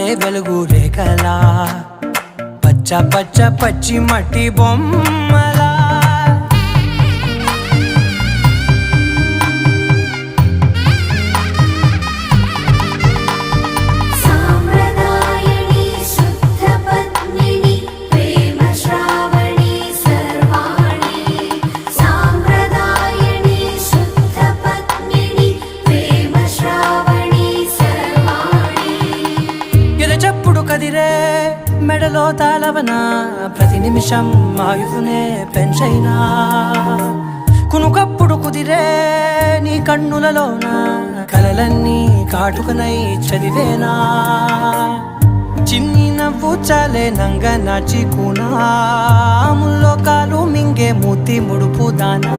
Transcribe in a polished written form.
జారే వెలుగు రేఖలా పచ్చ పచ్చ పచ్చి మట్టి బొమ్మలా చెప్పుడు కదిరే మెడలో తాళవన ప్రతి నిమిషం ఆయుధునే పెంచైనా కునుకప్పుడు కుదిరే నీ కన్నులలోన కలలన్నీ కాటుకనై చదివేనా చిన్ని నవ్వు చాలే నంగ నాచి కూనా ముల్లో కాలు మింగే మూతి ముడుపు దాన